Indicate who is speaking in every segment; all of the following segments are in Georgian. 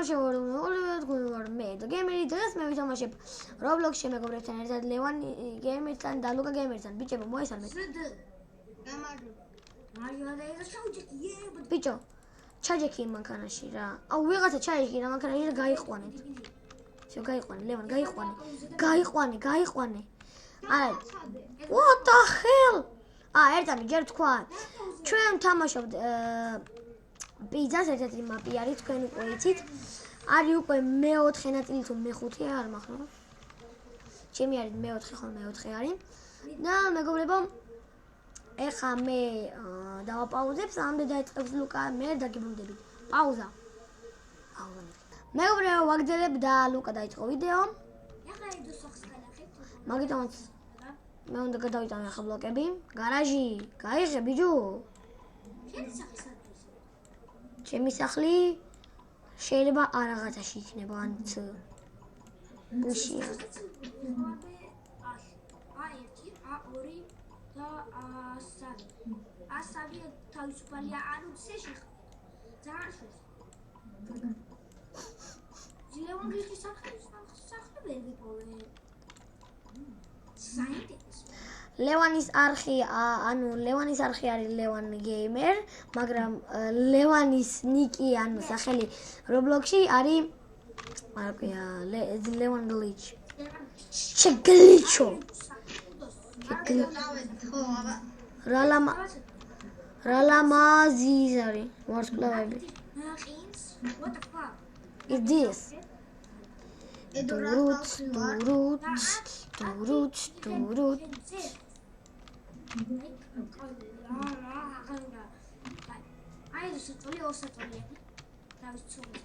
Speaker 1: შევარდნ მე და გემერი დღეს მე ვითამაშებ Roblox-ში მეგობრებთან ერთად ლევან გემერთან და ლუკა გემერთან. ბიჭებო, მოესალმეთ. ბიჭო, ჩაჯექი მანქანაში რა. აუ ვიღაცა ჩაიჭირა მანქანაში და გაიყვანეთ. შევ გაიყვანე, ლევან, გაიყვანე. აი. What the hell? ერთამი ჯერ თქვა. ჩვენ ვთამაშობთ პიზას ერთ-ერთი მაპი არის, თქვენ უკვე იცით. არის უკვე მე-4 ნაწილი თუ მე-5-ია, არ მახსოვს. ჩემი არის მე-4 ხოლმე მე-4 არის. და მეგობრებო, ეხა მე დავაპაუზებ, სამდე დაიწყებს ლუკა, მე დაგიბრუნდებით. პაუზა. მეგობრებო, ვაგრძელებ და ლუკა დაიწყო ვიდეო.
Speaker 2: ეხა ედოს სახს განახეთ.
Speaker 1: მაგიტომაც მე უნდა გადავიტანო ახლა ბლოკები. გარაჟი, გაიღე ბიჭო.
Speaker 2: შენი სახის ადგილს.
Speaker 1: ჩემი სახლი შეიძლება არაღაცაში იქნება, ანც ბუშია.
Speaker 2: A1, A2 და A3. A3 თავისუფალია, ანუ ცეში ძალიან შეს. ლევან გიხის სახლი ვერ ვიპოვე.
Speaker 1: ლევანის არხი, ანუ ლევანის არხი არის ლევან გეიმერ, მაგრამ ლევანის ნიკი, ანუ სახელი Roblox-ში არის არაკვია ლევან გლიჩ. შეგლიჩო. რალამაზი არის ვარსკვლავები.
Speaker 2: What the fuck?
Speaker 1: Is this? Turut.
Speaker 2: აი ეს საწოლი ოსაწოლია. დავიცხოვე.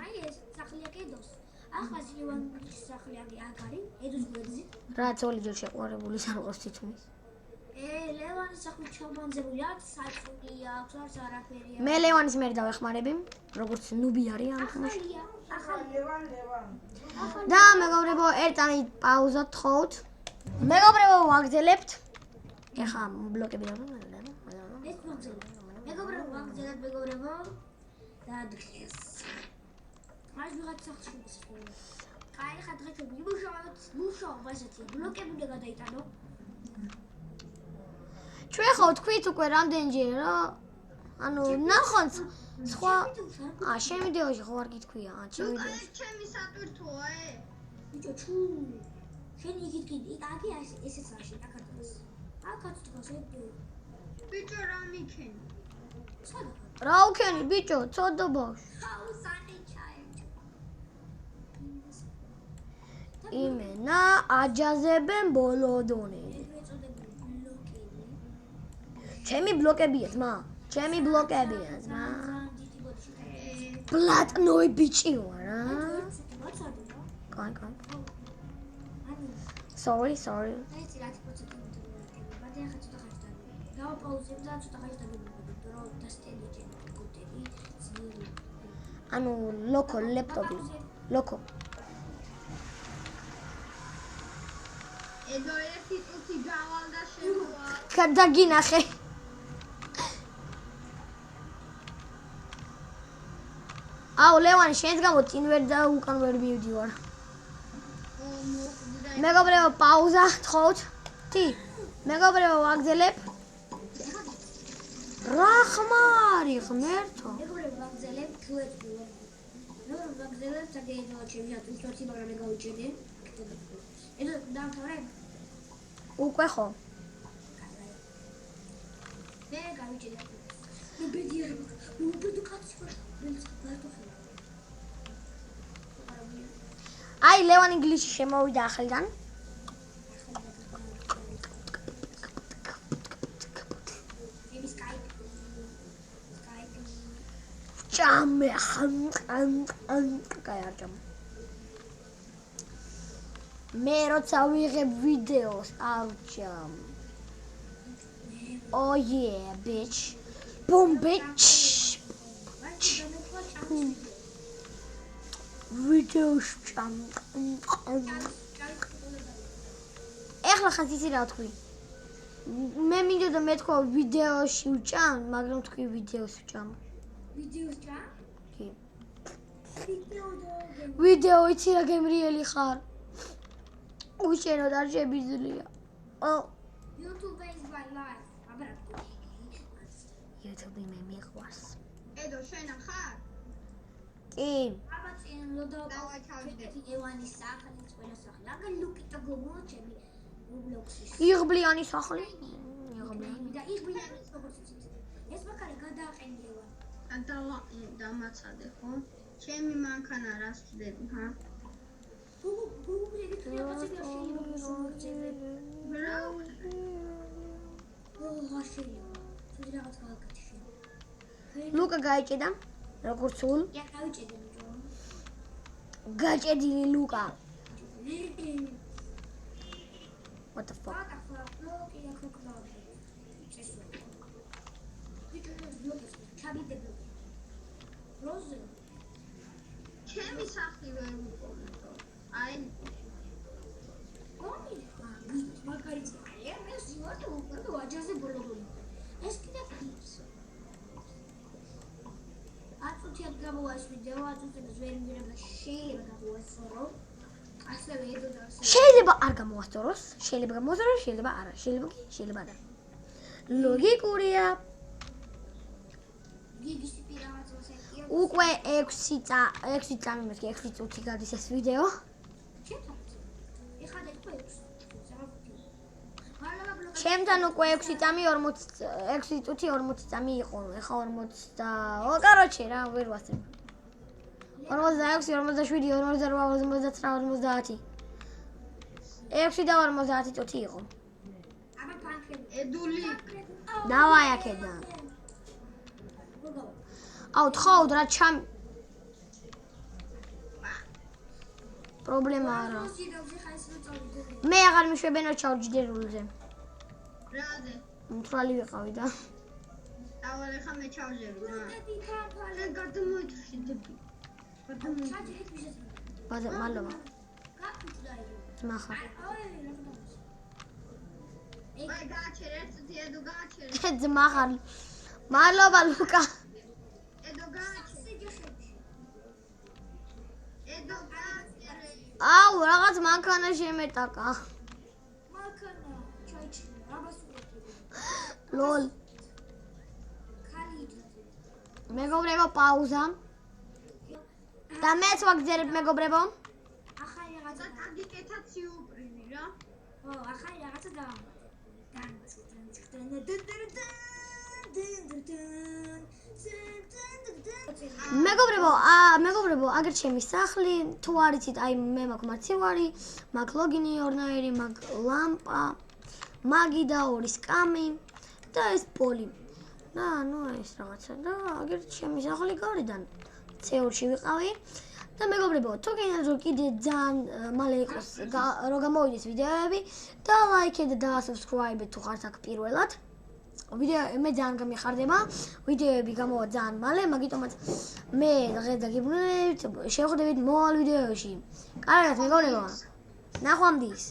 Speaker 2: აი ეს სახლია კედოს. ახლა ლევანის სახლი არის აგარი, ედოს გვერდზე.
Speaker 1: რა ძოლი ჯერ შეყვარებული სარყოს თითქმის.
Speaker 2: ლევანის სახლი ჩაბანძებულია, საწოლი აქვს, არაფერია.
Speaker 1: მე ლევანის მერ დავეხმარები, როგორც ნუბი არის ამ თამაში.
Speaker 2: ლევან.
Speaker 1: და მეგობრებო, ერთამი პაუზა თხოვთ. მეგობრებო, ვაგრძელებთ. ეხა ბლოკები დავამატებ.
Speaker 2: ეს ვაგრძელებ. მეგობრებო. და დღეს. აი ვიღაც სახლში ვისწავლე. აი ხა დღეს მუშაობა ესეთი ბლოკები უნდა გადაიტანო.
Speaker 1: ჩვენ ხო თქვით უკვე რამდენჯერ რა. ანუ ნახონს სხვა შენ ვიდეოში ხო არ გითქვია, ჩემ ვიდეოში.
Speaker 3: ჩემი სატვირთოა
Speaker 2: ბიჭო, შენ იგით კიდე, აკი ესეც არის აკადოს. აკაც თქოს
Speaker 3: ბიჭო რა მიქენი?
Speaker 1: რა უქენი ბიჭო, ცოდო ბავშვ.
Speaker 2: აუ სანი ჩაი.
Speaker 1: იმენა აჯაზებენ ბოლოდონები. ჩემი ბლოკებია ძმა. პლატნოი ბიჭი ვარ რა. კაი. Sorry.
Speaker 2: აი ეს რა პროცენტი მოწოდებული. მაგრამ ახლა ცოტა ხანს დავაპაუზებ და ცოტა ხანს დაგებულებთ, რომ დასტენიჯე კომპიუტერი ძლიერი.
Speaker 1: ანუ ლოკო ლეპტოპი. ლოკო.
Speaker 3: ედო ერთი წუთი გავალდა შემოვა.
Speaker 1: გადაგინახე. აუ ლევან შენს გამო წინ ვერ და უკან ვერ მივდივარ. მეგობრებო, პაუზა თხოვთ. მეგობრებო, ვაგრძელებ. რა ხმარი ღმერთო.
Speaker 2: მეგობრებო, ვაგრძელებ თუეთბულა. ვაგრძელებ საგეიდო ჩემი ატვისოთი, მაგრამ მე გავიჭედე. ედო დავთავრე.
Speaker 1: უკვე ხო.
Speaker 2: მე გავიჭედე. მე ბედია. მე კაცი ვარ.
Speaker 1: აი ლევან ინგლისში შემოვიდა ახლიდან. ჭამე კაი არ ჭამ. მე როცა ვიღებ ვიდეოს ავჭამ. Oh yeah, bitch. Boom, bitch. ვიდეოს ჭამ. ეხლა ხან იცი რა თქვი. მე მინდოდა მეთქვა ვიდეოში ვჭამ, მაგრამ თქვი ვიდეოს ვჭამ.
Speaker 2: ვიდეოს ჭა?
Speaker 1: კი.
Speaker 2: ვიდეო და
Speaker 1: ვიდეო იცი რა გემრიელი ხარ. უშენოდ არ შებიძლია.
Speaker 2: YouTube is my life. აბა
Speaker 1: YouTube მე მიყვარს.
Speaker 3: ედო შენ ახარ?
Speaker 1: კი.
Speaker 2: აბა წინ ლოდო
Speaker 3: დავაჩავდე.
Speaker 2: ევანის სახელით ყველა სახელი. აგა ლუკიტა გომოჩები. Roblox-ის.
Speaker 1: იღბლიანი სახლი. იღბლიანი.
Speaker 2: და იღბლიანი როგორც იცით. ეს მაგარი გადააყენდება.
Speaker 3: დამაცადე ხო? ჩემი მანქანა რას ვწდები, ხა?
Speaker 2: გუგლები თუ რაღაცა შეიძლება შემოგვიწერდე.
Speaker 3: რა?
Speaker 2: შეიძლება. თუ რაღაც გავაკეთე შენ.
Speaker 1: ლუკა გაიჭედა. როგორც სულ.
Speaker 2: Я გავიჭედე ბიჭო.
Speaker 1: გაჭედილი ლუკა. What the fuck?
Speaker 3: ჩემი სახლი ვერ ვიყოლო. აი,
Speaker 1: შეიძლება არ გამოასწოროს, შეიძლება გამოასწოროს, შეიძლება არა, შეიძლება კი, შეიძლება არა. ლოგიკურია. უკვე 6 წამი მეთქი 6 წუთი გადის ეს ვიდეო. ჩემთან უკვე 6 წამი 6 წუთი 40 წამი იყო. ეხა 40 კაროჩე რა ვერ ვასწრებ. 46 47 48 59 60 და 50 წუთი იყო.
Speaker 3: ედული,
Speaker 1: დავაი აქედან. აუ თხოვთ რა ჩამ პრობლემა არა. მე აღარ მიშვებენო ჩავჯდერულზე.
Speaker 3: რაზე?
Speaker 1: მთვალი ვიყავი და
Speaker 3: დავალ ახლა მე ჩავჟები რა. შენ გადმოიჭრიდები.
Speaker 1: ბაზა მალობა. ძმახა.
Speaker 3: აი გააჩერე, ერთი ედო გააჩერე.
Speaker 1: ძმახა. მალობა ლუკა.
Speaker 3: ედო გააჩერე. ედო გააჩერე.
Speaker 1: აუ რაღაც მანქანა შემეტაკა.
Speaker 2: მანქანა ჩაიჭრა, აბასურეთი.
Speaker 1: ლოლ.
Speaker 2: ხალი
Speaker 1: მეგობრებო პაუზა. და მეც ვაგზერებ მეგობრებო.
Speaker 2: ახალი რაღაცა
Speaker 3: დაგიკეთაც იუპრინი რა.
Speaker 2: ო, ახალი რაღაცა
Speaker 1: მეგობრებო, აგერ ჩემი სახლი, თუ არ იცით, აი მე მაქვს მარცივარი, მაქვს ლოგინი ორნაირი, მაქვს ლამპა, მაგი და ორი სკამი და ეს პოლი. და ნუ ეს რაღაცა და აგერ ჩემი სახლი გარედან CO2-ში ვიყავი. და მეგობრებო, თუ გინდათ რომ კიდე ძალიან მალე იყოს რომ გამოვიდეს ვიდეოები და ლაიქეთ და subscribe-ეთ თუ ხართ აქ პირველად. ვიდეო მე ძალიან გამიხარდება. ვიდეოები გამოვა ძალიან მალე, მაგიტომაც მე დღეს დაგიბრუნებთ, შევხვდებით მოვალ ვიდეოში. კარგად მეგობრებო. ნახვამდის.